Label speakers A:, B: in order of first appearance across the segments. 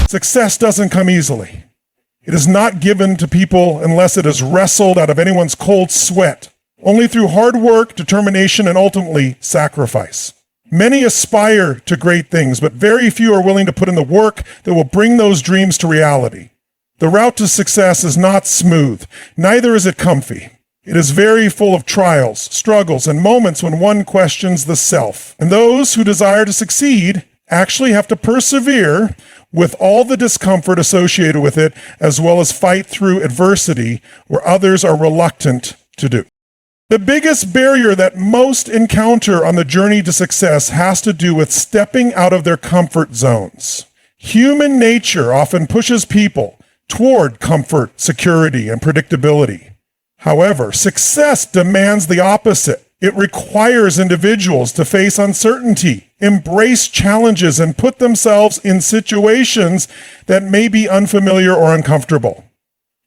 A: Success doesn't come easily. It is not given to people unless it is wrestled out of anyone's cold sweat, only through hard work, determination, and ultimately sacrifice. Many aspire to great things, but very few are willing to put in the work that will bring those dreams to reality. The route to success is not smooth, neither is it comfy. It is very full of trials, struggles, and moments when one questions the self. And those who desire to succeed actually have to persevere with all the discomfort associated with it, as well as fight through adversity where others are reluctant to do. The biggest barrier that most encounter on the journey to success has to do with stepping out of their comfort zones. Human nature often pushes people toward comfort, security, and predictability. However, success demands the opposite. It requires individuals to face uncertainty, embrace challenges, and put themselves in situations that may be unfamiliar or uncomfortable.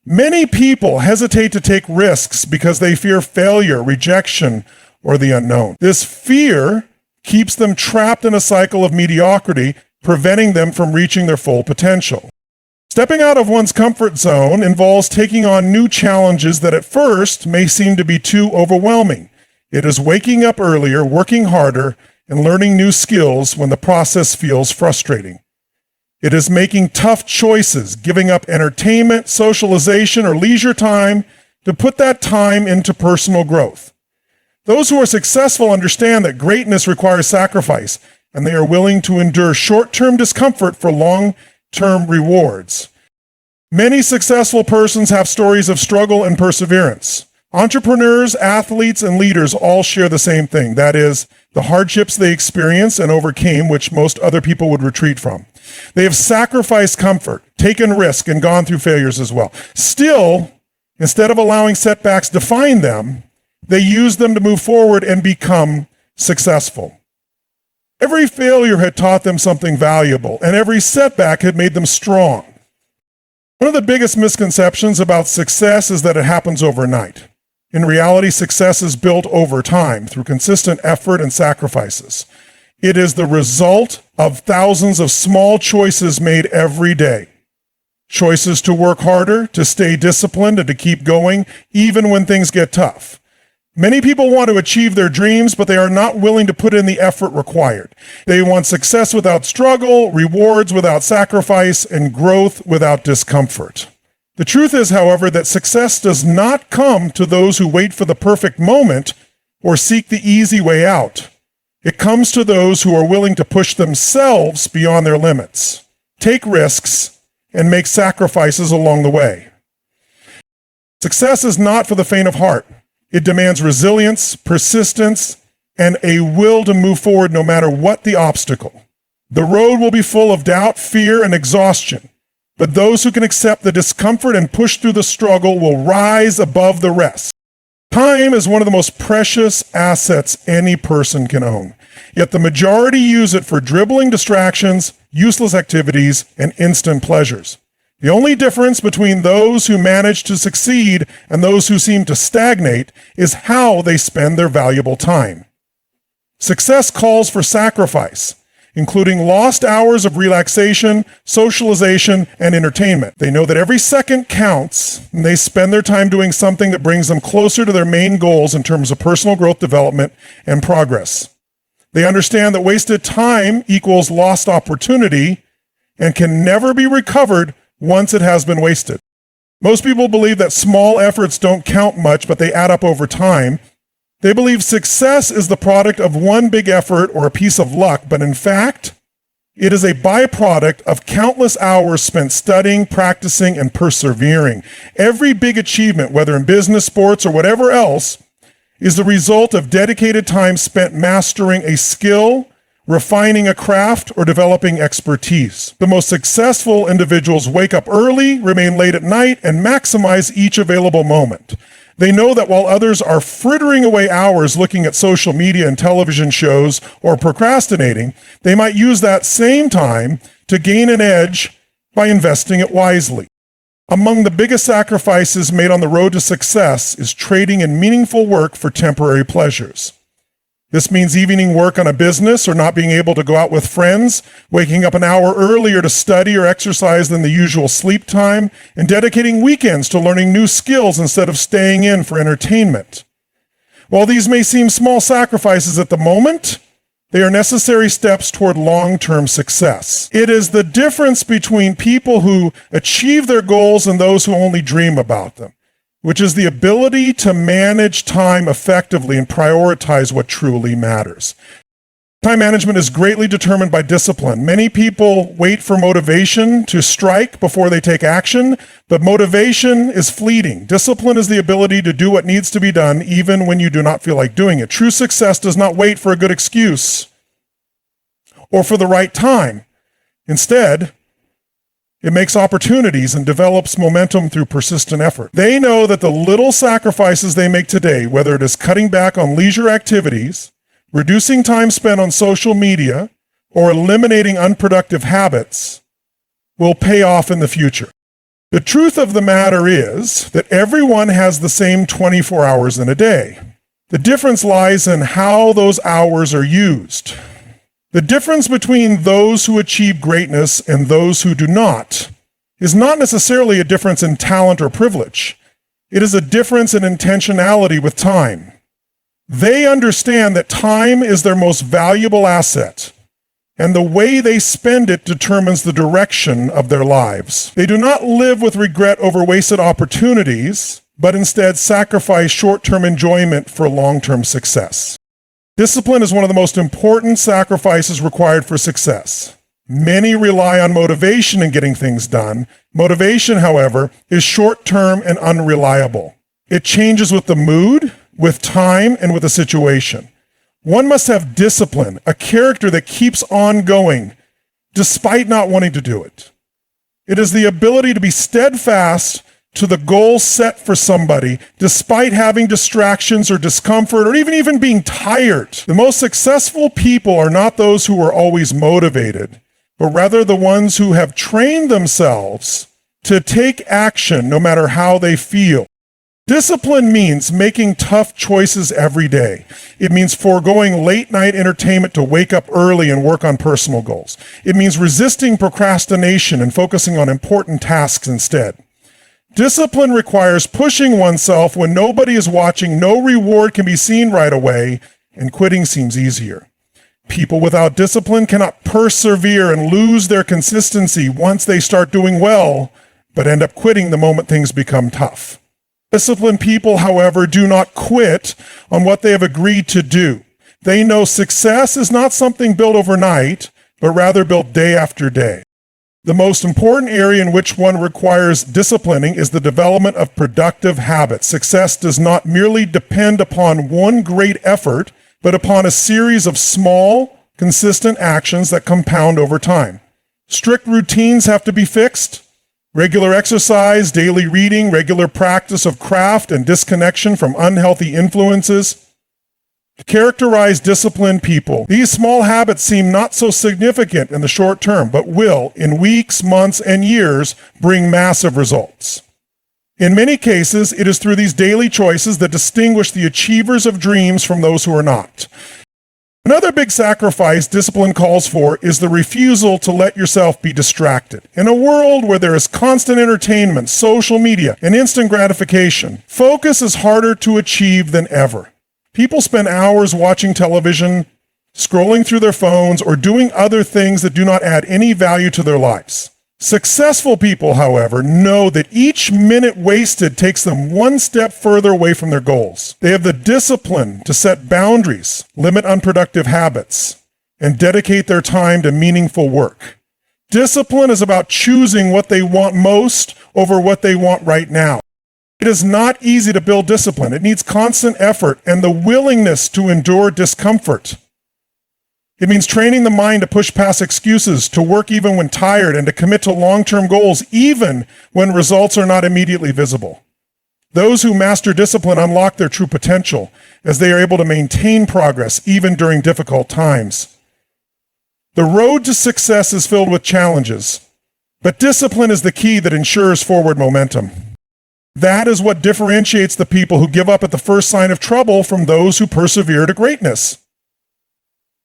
A: Many people hesitate to take risks because they fear failure, rejection, or the unknown. This fear keeps them trapped in a cycle of mediocrity, preventing them from reaching their full potential. Stepping out of one's comfort zone involves taking on new challenges that at first may seem to be too overwhelming. It is waking up earlier, working harder, and learning new skills when the process feels frustrating. It is making tough choices, giving up entertainment, socialization, or leisure time to put that time into personal growth. Those who are successful understand that greatness requires sacrifice, and they are willing to endure short-term discomfort for long-term rewards. Many successful persons have stories of struggle and perseverance. Entrepreneurs, athletes, and leaders all share the same thing. That is, the hardships they experienced and overcame, which most other people would retreat from. They have sacrificed comfort, taken risk, and gone through failures as well. Still, instead of allowing setbacks to define them, they use them to move forward and become successful. Every failure had taught them something valuable, and every setback had made them strong. One of the biggest misconceptions about success is that it happens overnight. In reality, success is built over time through consistent effort and sacrifices. It is the result of thousands of small choices made every day. Choices to work harder, to stay disciplined, and to keep going, even when things get tough. Many people want to achieve their dreams, but they are not willing to put in the effort required. They want success without struggle, rewards without sacrifice, and growth without discomfort. The truth is, however, that success does not come to those who wait for the perfect moment or seek the easy way out. It comes to those who are willing to push themselves beyond their limits, take risks, and make sacrifices along the way. Success is not for the faint of heart. It demands resilience, persistence, and a will to move forward no matter what the obstacle. The road will be full of doubt, fear, and exhaustion. But those who can accept the discomfort and push through the struggle will rise above the rest. Time is one of the most precious assets any person can own. Yet the majority use it for dribbling distractions, useless activities, and instant pleasures. The only difference between those who manage to succeed and those who seem to stagnate is how they spend their valuable time. Success calls for sacrifice, including lost hours of relaxation, socialization, and entertainment. They know that every second counts, and they spend their time doing something that brings them closer to their main goals in terms of personal growth, development, and progress. They understand that wasted time equals lost opportunity and can never be recovered once it has been wasted. Most people believe that small efforts don't count much, but they add up over time. They believe success is the product of one big effort or a piece of luck, but in fact, it is a byproduct of countless hours spent studying, practicing, and persevering. Every big achievement, whether in business, sports, or whatever else, is the result of dedicated time spent mastering a skill, refining a craft, or developing expertise. The most successful individuals wake up early, remain late at night, and maximize each available moment. They know that while others are frittering away hours looking at social media and television shows or procrastinating, they might use that same time to gain an edge by investing it wisely. Among the biggest sacrifices made on the road to success is trading in meaningful work for temporary pleasures. This means evening work on a business or not being able to go out with friends, waking up an hour earlier to study or exercise than the usual sleep time, and dedicating weekends to learning new skills instead of staying in for entertainment. While these may seem small sacrifices at the moment, they are necessary steps toward long-term success. It is the difference between people who achieve their goals and those who only dream about them, which is the ability to manage time effectively and prioritize what truly matters. Time management is greatly determined by discipline. Many people wait for motivation to strike before they take action, but motivation is fleeting. Discipline is the ability to do what needs to be done even when you do not feel like doing it. True success does not wait for a good excuse or for the right time. Instead, it makes opportunities and develops momentum through persistent effort. They know that the little sacrifices they make today, whether it is cutting back on leisure activities, reducing time spent on social media, or eliminating unproductive habits, will pay off in the future. The truth of the matter is that everyone has the same 24 hours in a day. The difference lies in how those hours are used. The difference between those who achieve greatness and those who do not is not necessarily a difference in talent or privilege. It is a difference in intentionality with time. They understand that time is their most valuable asset, and the way they spend it determines the direction of their lives. They do not live with regret over wasted opportunities, but instead sacrifice short-term enjoyment for long-term success. Discipline is one of the most important sacrifices required for success. Many rely on motivation in getting things done. Motivation, however, is short-term and unreliable. It changes with the mood, with time, and with the situation. One must have discipline, a character that keeps on going despite not wanting to do it. It is the ability to be steadfast to the goal set for somebody despite having distractions or discomfort or even being tired. The most successful people are not those who are always motivated, but rather the ones who have trained themselves to take action no matter how they feel. Discipline means making tough choices every day. It means foregoing late-night entertainment to wake up early and work on personal goals. It means resisting procrastination and focusing on important tasks instead. Discipline requires pushing oneself when nobody is watching, no reward can be seen right away, and quitting seems easier. People without discipline cannot persevere and lose their consistency once they start doing well, but end up quitting the moment things become tough. Disciplined people, however, do not quit on what they have agreed to do. They know success is not something built overnight, but rather built day after day. The most important area in which one requires disciplining is the development of productive habits. Success does not merely depend upon one great effort, but upon a series of small, consistent actions that compound over time. Strict routines have to be fixed. Regular exercise, daily reading, regular practice of craft, and disconnection from unhealthy influences characterize disciplined people. These small habits seem not so significant in the short term, but will, in weeks, months, and years, bring massive results. In many cases, it is through these daily choices that distinguish the achievers of dreams from those who are not. Another big sacrifice discipline calls for is the refusal to let yourself be distracted. In a world where there is constant entertainment, social media, and instant gratification, focus is harder to achieve than ever. People spend hours watching television, scrolling through their phones, or doing other things that do not add any value to their lives. Successful people, however, know that each minute wasted takes them one step further away from their goals. They have the discipline to set boundaries, limit unproductive habits, and dedicate their time to meaningful work. Discipline is about choosing what they want most over what they want right now. It is not easy to build discipline. It needs constant effort and the willingness to endure discomfort. It means training the mind to push past excuses, to work even when tired, and to commit to long-term goals even when results are not immediately visible. Those who master discipline unlock their true potential as they are able to maintain progress even during difficult times. The road to success is filled with challenges, but discipline is the key that ensures forward momentum. That is what differentiates the people who give up at the first sign of trouble from those who persevere to greatness.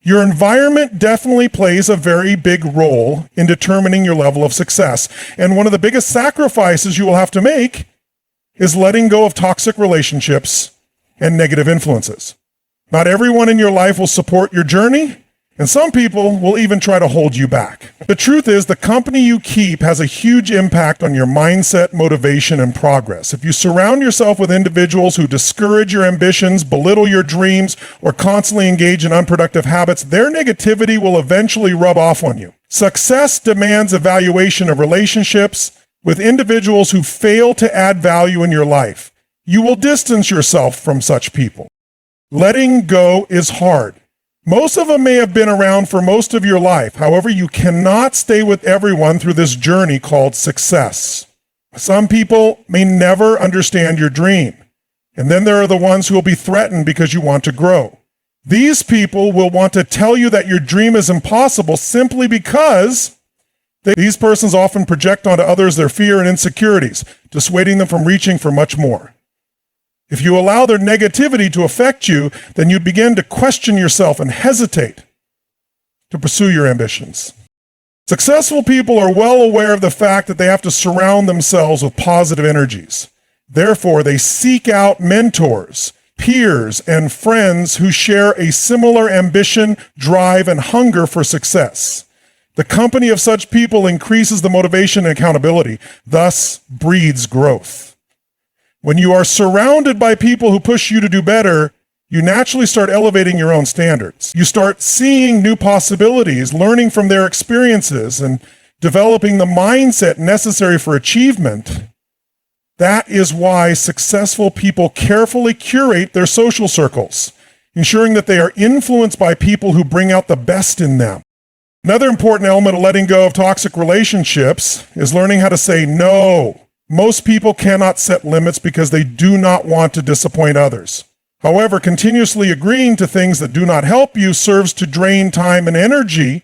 A: Your environment definitely plays a very big role in determining your level of success. And one of the biggest sacrifices you will have to make is letting go of toxic relationships and negative influences. Not everyone in your life will support your journey, and some people will even try to hold you back. The truth is, the company you keep has a huge impact on your mindset, motivation, and progress. If you surround yourself with individuals who discourage your ambitions, belittle your dreams, or constantly engage in unproductive habits, their negativity will eventually rub off on you. Success demands evaluation of relationships with individuals who fail to add value in your life. You will distance yourself from such people. Letting go is hard. Most of them may have been around for most of your life. However, you cannot stay with everyone through this journey called success. Some people may never understand your dream. And then there are the ones who will be threatened because you want to grow. These people will want to tell you that your dream is impossible simply because these persons often project onto others their fear and insecurities, dissuading them from reaching for much more. If you allow their negativity to affect you, then you begin to question yourself and hesitate to pursue your ambitions. Successful people are well aware of the fact that they have to surround themselves with positive energies. Therefore, they seek out mentors, peers, and friends who share a similar ambition, drive, and hunger for success. The company of such people increases the motivation and accountability, thus breeds growth. When you are surrounded by people who push you to do better, you naturally start elevating your own standards. You start seeing new possibilities, learning from their experiences, and developing the mindset necessary for achievement. That is why successful people carefully curate their social circles, ensuring that they are influenced by people who bring out the best in them. Another important element of letting go of toxic relationships is learning how to say no. Most people cannot set limits because they do not want to disappoint others. However, continuously agreeing to things that do not help you serves to drain time and energy.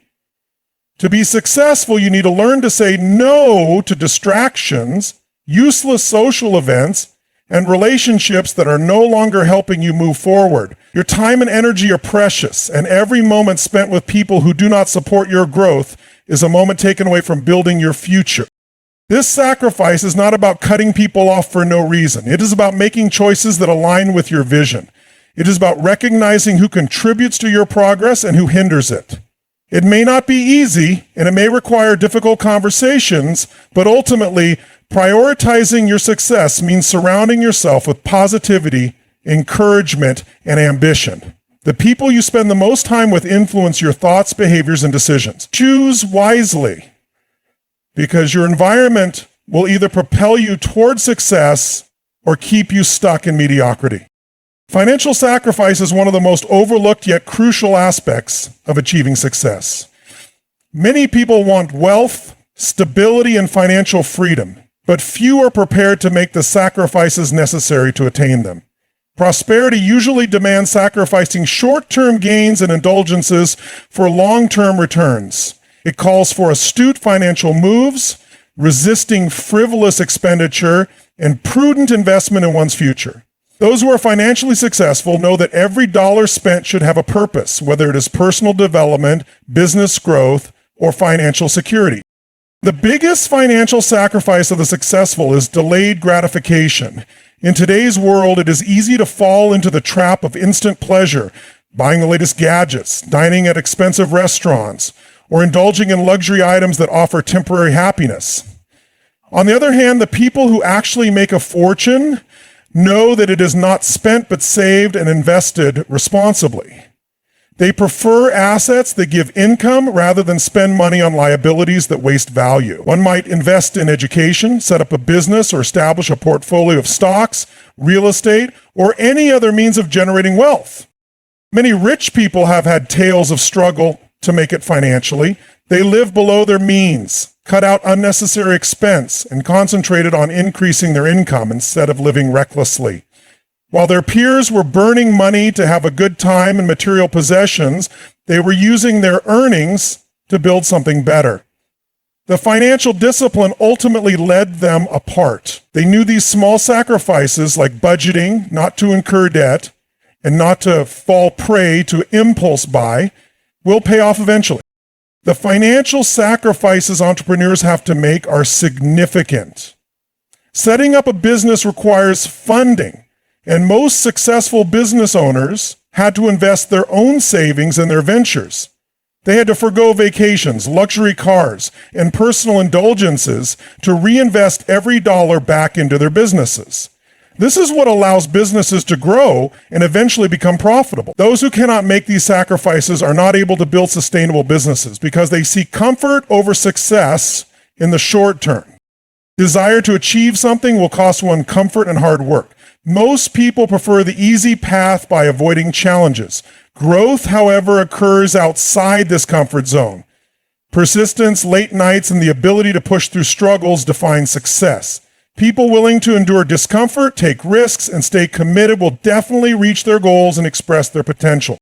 A: To be successful, you need to learn to say no to distractions, useless social events, and relationships that are no longer helping you move forward. Your time and energy are precious, and every moment spent with people who do not support your growth is a moment taken away from building your future. This sacrifice is not about cutting people off for no reason. It is about making choices that align with your vision. It is about recognizing who contributes to your progress and who hinders it. It may not be easy, and it may require difficult conversations, but ultimately, prioritizing your success means surrounding yourself with positivity, encouragement, and ambition. The people you spend the most time with influence your thoughts, behaviors, and decisions. Choose wisely, because your environment will either propel you toward success or keep you stuck in mediocrity. Financial sacrifice is one of the most overlooked yet crucial aspects of achieving success. Many people want wealth, stability, and financial freedom, but few are prepared to make the sacrifices necessary to attain them. Prosperity usually demands sacrificing short-term gains and indulgences for long-term returns. It calls for astute financial moves, resisting frivolous expenditure, and prudent investment in one's future. Those who are financially successful know that every dollar spent should have a purpose, whether it is personal development, business growth, or financial security. The biggest financial sacrifice of the successful is delayed gratification. In today's world, it is easy to fall into the trap of instant pleasure, buying the latest gadgets, dining at expensive restaurants, or indulging in luxury items that offer temporary happiness. On the other hand, the people who actually make a fortune know that it is not spent but saved and invested responsibly. They prefer assets that give income rather than spend money on liabilities that waste value. One might invest in education, set up a business, or establish a portfolio of stocks, real estate, or any other means of generating wealth. Many rich people have had tales of struggle to make it financially. They live below their means, cut out unnecessary expense, and concentrated on increasing their income instead of living recklessly. While their peers were burning money to have a good time and material possessions, they were using their earnings to build something better. The financial discipline ultimately led them apart. They knew these small sacrifices like budgeting, not to incur debt, and not to fall prey to impulse buy, will pay off eventually. The financial sacrifices entrepreneurs have to make are significant. Setting up a business requires funding, and most successful business owners had to invest their own savings in their ventures. They had to forego vacations, luxury cars, and personal indulgences to reinvest every dollar back into their businesses. This is what allows businesses to grow and eventually become profitable. Those who cannot make these sacrifices are not able to build sustainable businesses because they seek comfort over success in the short term. Desire to achieve something will cost one comfort and hard work. Most people prefer the easy path by avoiding challenges. Growth, however, occurs outside this comfort zone. Persistence, late nights, and the ability to push through struggles define success. People willing to endure discomfort, take risks, and stay committed will definitely reach their goals and express their potential.